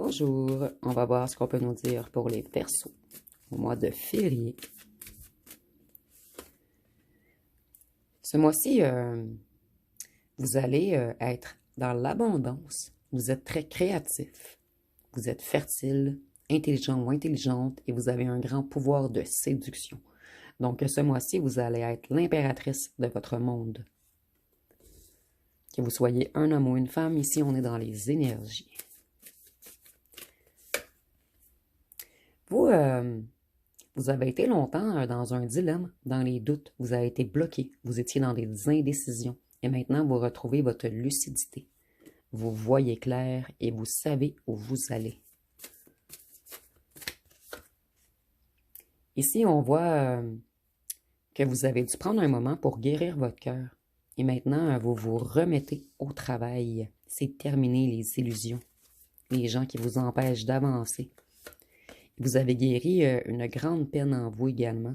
Bonjour, on va voir ce qu'on peut nous dire pour les Verseaux au mois de février. Ce mois-ci, vous allez être dans l'abondance. Vous êtes très créatif. Vous êtes fertile, intelligent ou intelligente et vous avez un grand pouvoir de séduction. Donc, ce mois-ci, vous allez être l'impératrice de votre monde. Que vous soyez un homme ou une femme, ici, on est dans les énergies. Vous avez été longtemps dans un dilemme, dans les doutes. Vous avez été bloqué. Vous étiez dans des indécisions. Et maintenant, vous retrouvez votre lucidité. Vous voyez clair et vous savez où vous allez. Ici, on voit que vous avez dû prendre un moment pour guérir votre cœur. Et maintenant, vous vous remettez au travail. C'est terminé les illusions, les gens qui vous empêchent d'avancer. Vous avez guéri une grande peine en vous également.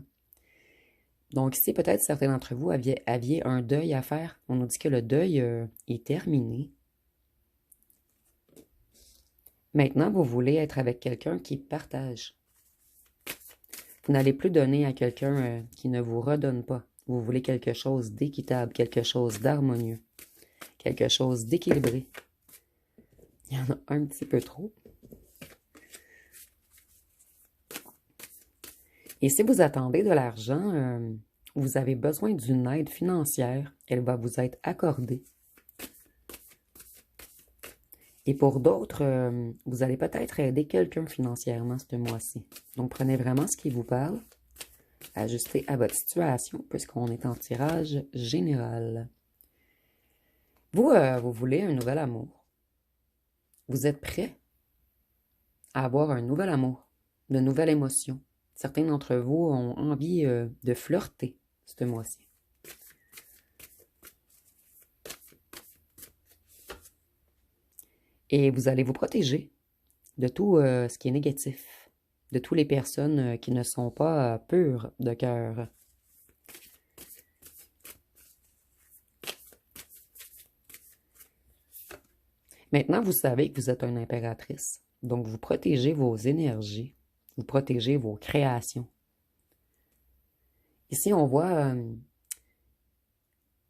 Donc ici, peut-être certains d'entre vous aviez un deuil à faire. On nous dit que le deuil est terminé. Maintenant, vous voulez être avec quelqu'un qui partage. Vous n'allez plus donner à quelqu'un qui ne vous redonne pas. Vous voulez quelque chose d'équitable, quelque chose d'harmonieux, quelque chose d'équilibré. Il y en a un petit peu trop. Et si vous attendez de l'argent, vous avez besoin d'une aide financière, elle va vous être accordée. Et pour d'autres, vous allez peut-être aider quelqu'un financièrement ce mois-ci. Donc, prenez vraiment ce qui vous parle, ajustez à votre situation, puisqu'on est en tirage général. Vous voulez un nouvel amour. Vous êtes prêt à avoir un nouvel amour, de nouvelles émotions. Certains d'entre vous ont envie de flirter ce mois-ci. Et vous allez vous protéger de tout ce qui est négatif, de toutes les personnes qui ne sont pas pures de cœur. Maintenant, vous savez que vous êtes une impératrice. Donc, vous protégez vos énergies. Vous protégez vos créations. Ici, on voit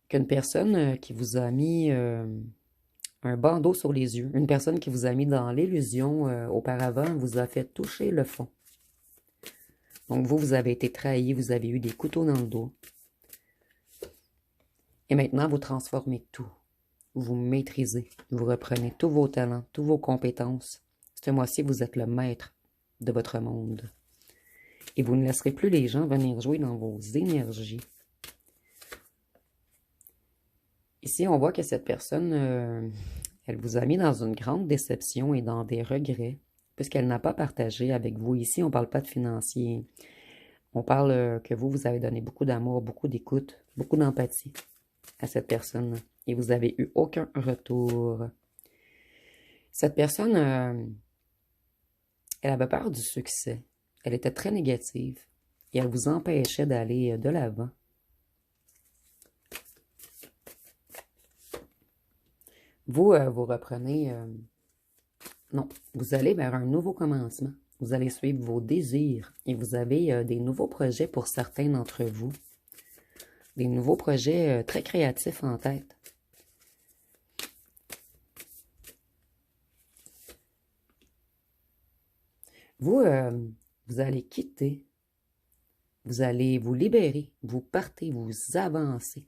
qu'une personne qui vous a mis un bandeau sur les yeux, une personne qui vous a mis dans l'illusion auparavant, vous a fait toucher le fond. Donc, vous avez été trahi, vous avez eu des couteaux dans le dos. Et maintenant, vous transformez tout. Vous maîtrisez. Vous reprenez tous vos talents, toutes vos compétences. Ce mois-ci, vous êtes le maître de votre monde. Et vous ne laisserez plus les gens venir jouer dans vos énergies. Ici, on voit que cette personne, elle vous a mis dans une grande déception et dans des regrets, puisqu'elle n'a pas partagé avec vous. Ici, on ne parle pas de financier. On parle que vous avez donné beaucoup d'amour, beaucoup d'écoute, beaucoup d'empathie à cette personne. Et vous n'avez eu aucun retour. Cette personne, elle avait peur du succès. Elle était très négative et elle vous empêchait d'aller de l'avant. Vous reprenez... non, vous allez vers un nouveau commencement. Vous allez suivre vos désirs et vous avez des nouveaux projets pour certains d'entre vous. Des nouveaux projets très créatifs en tête. Vous allez quitter, vous allez vous libérer, vous partez, vous avancez.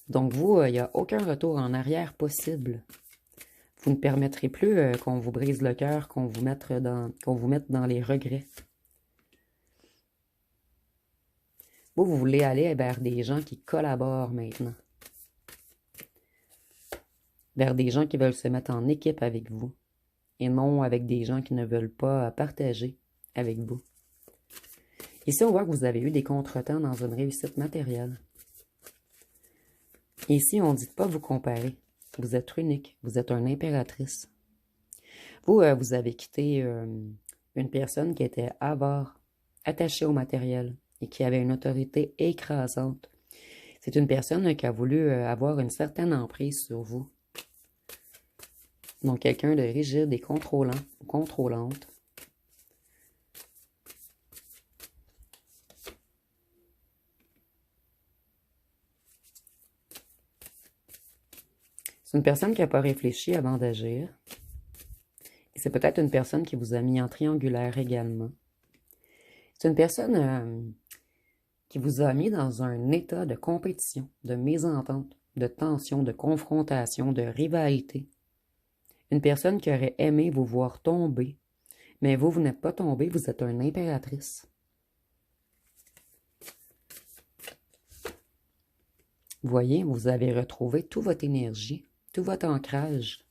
Donc vous, il n'y a aucun retour en arrière possible. Vous ne permettrez plus qu'on vous brise le cœur, qu'on vous mette dans les regrets. Vous voulez aller vers des gens qui collaborent maintenant. Vers des gens qui veulent se mettre en équipe avec vous. Et non avec des gens qui ne veulent pas partager avec vous. Ici, on voit que vous avez eu des contretemps dans une réussite matérielle. Ici, on ne dit pas vous comparer. Vous êtes unique. Vous êtes une impératrice. Vous avez quitté une personne qui était avare, attachée au matériel et qui avait une autorité écrasante. C'est une personne qui a voulu avoir une certaine emprise sur vous. Donc, quelqu'un de rigide et contrôlant ou contrôlantes. C'est une personne qui n'a pas réfléchi avant d'agir. Et c'est peut-être une personne qui vous a mis en triangulaire également. C'est une personne qui vous a mis dans un état de compétition, de mésentente, de tension, de confrontation, de rivalité. Une personne qui aurait aimé vous voir tomber, mais vous n'êtes pas tombé, vous êtes une impératrice. Vous voyez, vous avez retrouvé toute votre énergie, tout votre ancrage.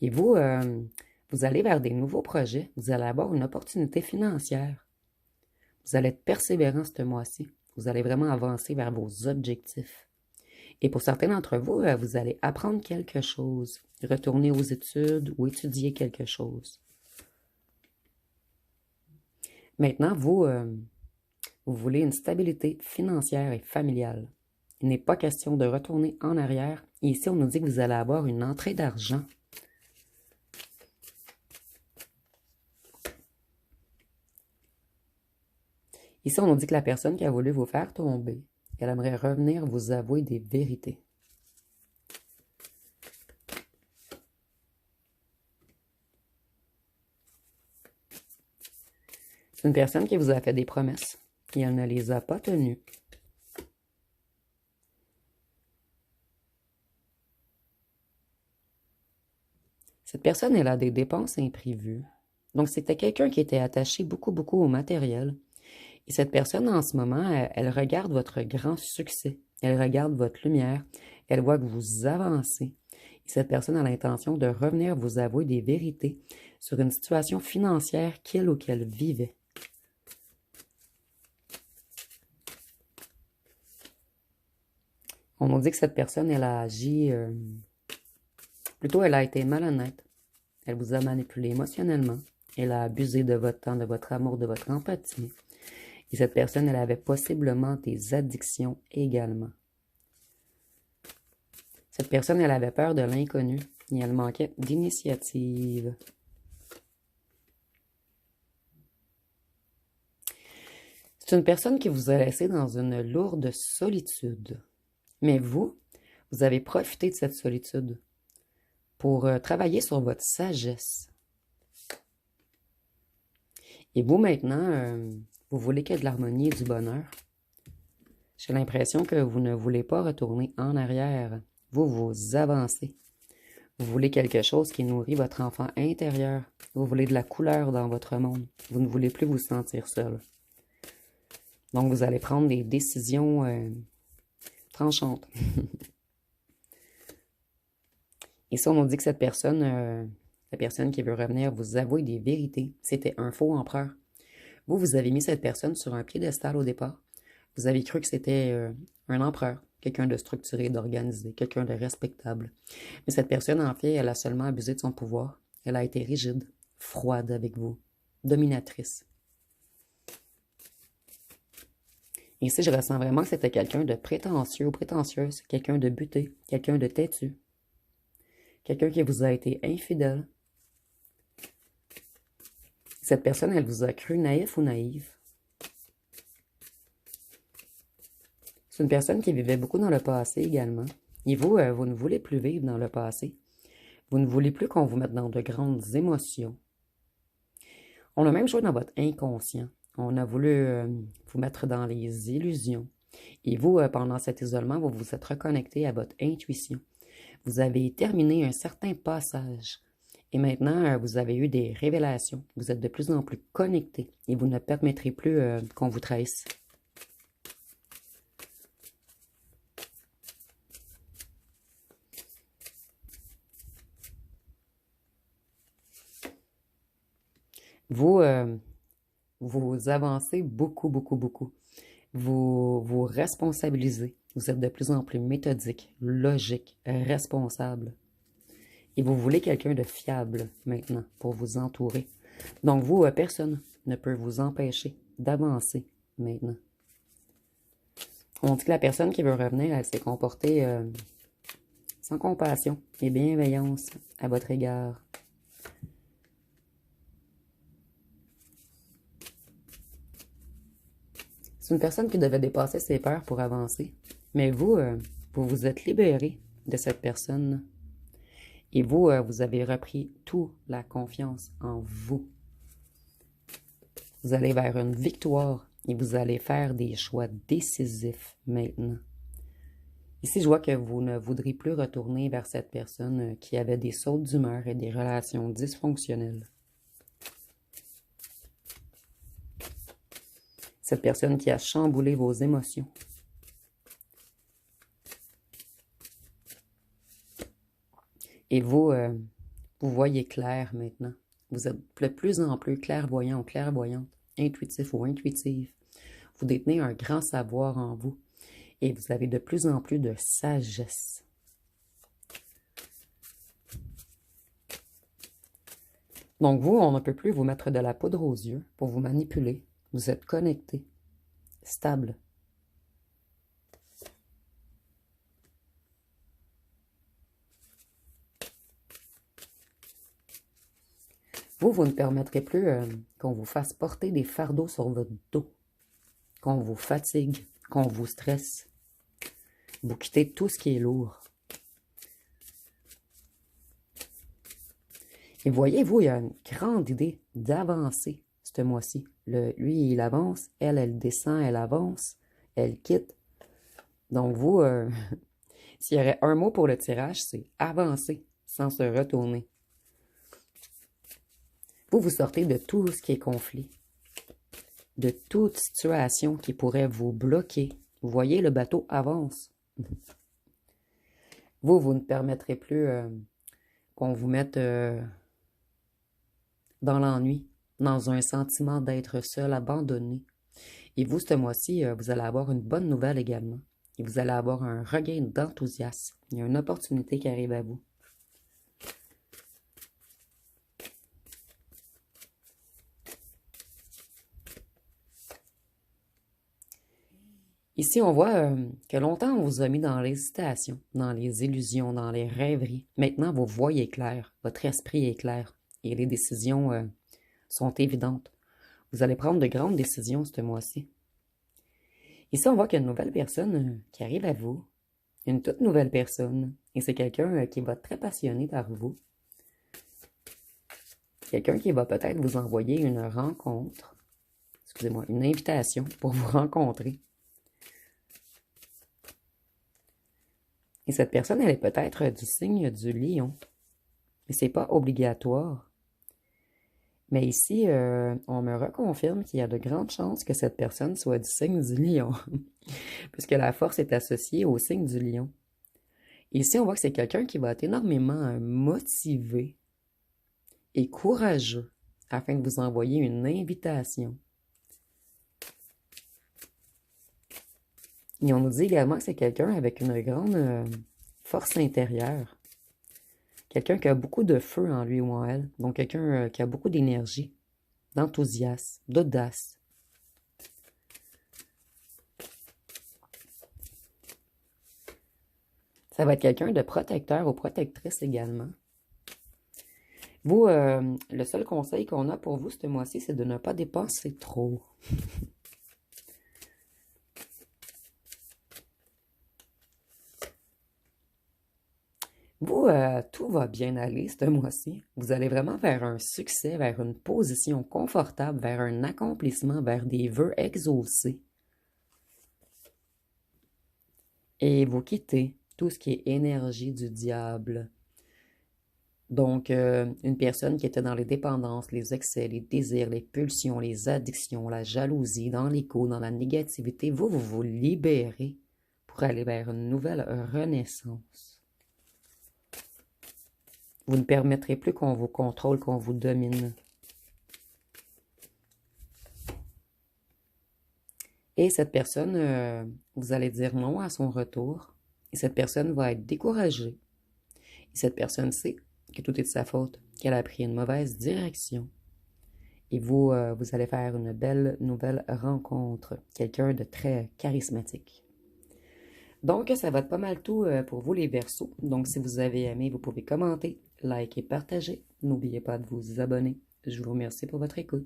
Et vous, vous allez vers des nouveaux projets, vous allez avoir une opportunité financière. Vous allez être persévérant ce mois-ci. Vous allez vraiment avancer vers vos objectifs. Et pour certains d'entre vous, vous allez apprendre quelque chose, retourner aux études ou étudier quelque chose. Maintenant, vous voulez une stabilité financière et familiale. Il n'est pas question de retourner en arrière. Et ici, on nous dit que vous allez avoir une entrée d'argent. Ici, on nous dit que la personne qui a voulu vous faire tomber, elle aimerait revenir vous avouer des vérités. C'est une personne qui vous a fait des promesses et elle ne les a pas tenues. Cette personne, elle a des dépenses imprévues. Donc, c'était quelqu'un qui était attaché beaucoup au matériel. Et cette personne, en ce moment, elle regarde votre grand succès. Elle regarde votre lumière. Elle voit que vous avancez. Et cette personne a l'intention de revenir vous avouer des vérités sur une situation financière qu'il ou qu'elle vivait. On nous dit que cette personne, elle a agi... plutôt, elle a été malhonnête. Elle vous a manipulé émotionnellement. Elle a abusé de votre temps, de votre amour, de votre empathie. Et cette personne, elle avait possiblement des addictions également. Cette personne, elle avait peur de l'inconnu et elle manquait d'initiative. C'est une personne qui vous a laissé dans une lourde solitude. Mais vous avez profité de cette solitude pour travailler sur votre sagesse. Et vous, maintenant, vous voulez qu'il y ait de l'harmonie et du bonheur. J'ai l'impression que vous ne voulez pas retourner en arrière. Vous avancez. Vous voulez quelque chose qui nourrit votre enfant intérieur. Vous voulez de la couleur dans votre monde. Vous ne voulez plus vous sentir seul. Donc, vous allez prendre des décisions tranchantes. Et ça, on nous dit que cette personne, la personne qui veut revenir vous avouer des vérités, c'était un faux empereur. Vous avez mis cette personne sur un piédestal au départ. Vous avez cru que c'était un empereur, quelqu'un de structuré, d'organisé, quelqu'un de respectable. Mais cette personne, en fait, elle a seulement abusé de son pouvoir. Elle a été rigide, froide avec vous, dominatrice. Et ici, je ressens vraiment que c'était quelqu'un de prétentieux ou prétentieuse, quelqu'un de buté, quelqu'un de têtu, quelqu'un qui vous a été infidèle. Cette personne, elle vous a cru naïf ou naïve. C'est une personne qui vivait beaucoup dans le passé également. Et vous, vous ne voulez plus vivre dans le passé. Vous ne voulez plus qu'on vous mette dans de grandes émotions. On a même joué dans votre inconscient. On a voulu vous mettre dans les illusions. Et vous, pendant cet isolement, vous vous êtes reconnecté à votre intuition. Vous avez terminé un certain passage. Et maintenant, vous avez eu des révélations. Vous êtes de plus en plus connecté. Et vous ne permettrez plus qu'on vous trahisse. Vous, vous avancez beaucoup. Vous vous responsabilisez. Vous êtes de plus en plus méthodique, logique, responsable. Et vous voulez quelqu'un de fiable maintenant pour vous entourer. Donc vous, personne ne peut vous empêcher d'avancer maintenant. On dit que la personne qui veut revenir, elle s'est comportée sans compassion et bienveillance à votre égard. C'est une personne qui devait dépasser ses peurs pour avancer. Mais vous, vous vous êtes libéré de cette personne. Et vous, vous avez repris toute la confiance en vous. Vous allez vers une victoire et vous allez faire des choix décisifs maintenant. Ici, je vois que vous ne voudrez plus retourner vers cette personne qui avait des sautes d'humeur et des relations dysfonctionnelles. Cette personne qui a chamboulé vos émotions. Et vous, vous voyez clair maintenant. Vous êtes de plus en plus clairvoyant ou clairvoyante, intuitif ou intuitive. Vous détenez un grand savoir en vous et vous avez de plus en plus de sagesse. Donc vous, on ne peut plus vous mettre de la poudre aux yeux pour vous manipuler. Vous êtes connecté, stable. Vous ne permettrez plus qu'on vous fasse porter des fardeaux sur votre dos, qu'on vous fatigue, qu'on vous stresse. Vous quittez tout ce qui est lourd. Et voyez-vous, il y a une grande idée d'avancer ce mois-ci. Lui, il avance, elle descend, elle avance, elle quitte. Donc vous, s'il y aurait un mot pour le tirage, c'est avancer sans se retourner. Vous sortez de tout ce qui est conflit, de toute situation qui pourrait vous bloquer. Vous voyez, le bateau avance. Vous ne permettrez plus qu'on vous mette dans l'ennui, dans un sentiment d'être seul, abandonné. Et vous, ce mois-ci, vous allez avoir une bonne nouvelle également. Et vous allez avoir un regain d'enthousiasme. Il y a une opportunité qui arrive à vous. Ici, on voit que longtemps, on vous a mis dans l'hésitation, dans les illusions, dans les rêveries. Maintenant, vous voyez clair, votre esprit est clair et les décisions sont évidentes. Vous allez prendre de grandes décisions ce mois-ci. Ici, on voit qu'il y a une nouvelle personne qui arrive à vous, une toute nouvelle personne, et c'est quelqu'un qui va être très passionné par vous. Quelqu'un qui va peut-être vous envoyer une rencontre, excusez-moi, une invitation pour vous rencontrer. Et cette personne, elle est peut-être du signe du lion. Mais ce n'est pas obligatoire. Mais ici, on me reconfirme qu'il y a de grandes chances que cette personne soit du signe du lion. Puisque la force est associée au signe du lion. Et ici, on voit que c'est quelqu'un qui va être énormément motivé et courageux afin de vous envoyer une invitation. Et on nous dit également que c'est quelqu'un avec une grande force intérieure. Quelqu'un qui a beaucoup de feu en lui ou en elle. Donc quelqu'un qui a beaucoup d'énergie, d'enthousiasme, d'audace. Ça va être quelqu'un de protecteur ou protectrice également. Vous, le seul conseil qu'on a pour vous ce mois-ci, c'est de ne pas dépenser trop. Vous, tout va bien aller ce mois-ci. Vous allez vraiment vers un succès, vers une position confortable, vers un accomplissement, vers des vœux exaucés. Et vous quittez tout ce qui est énergie du diable. Donc, une personne qui était dans les dépendances, les excès, les désirs, les pulsions, les addictions, la jalousie, dans l'écho, dans la négativité, vous vous libérez pour aller vers une nouvelle renaissance. Vous ne permettrez plus qu'on vous contrôle, qu'on vous domine. Et cette personne, vous allez dire non à son retour. Et cette personne va être découragée. Et cette personne sait que tout est de sa faute, qu'elle a pris une mauvaise direction. Et vous, vous allez faire une belle nouvelle rencontre. Quelqu'un de très charismatique. Donc, ça va être pas mal tout pour vous les Verseaux. Donc, si vous avez aimé, vous pouvez commenter, liker, partager. N'oubliez pas de vous abonner. Je vous remercie pour votre écoute.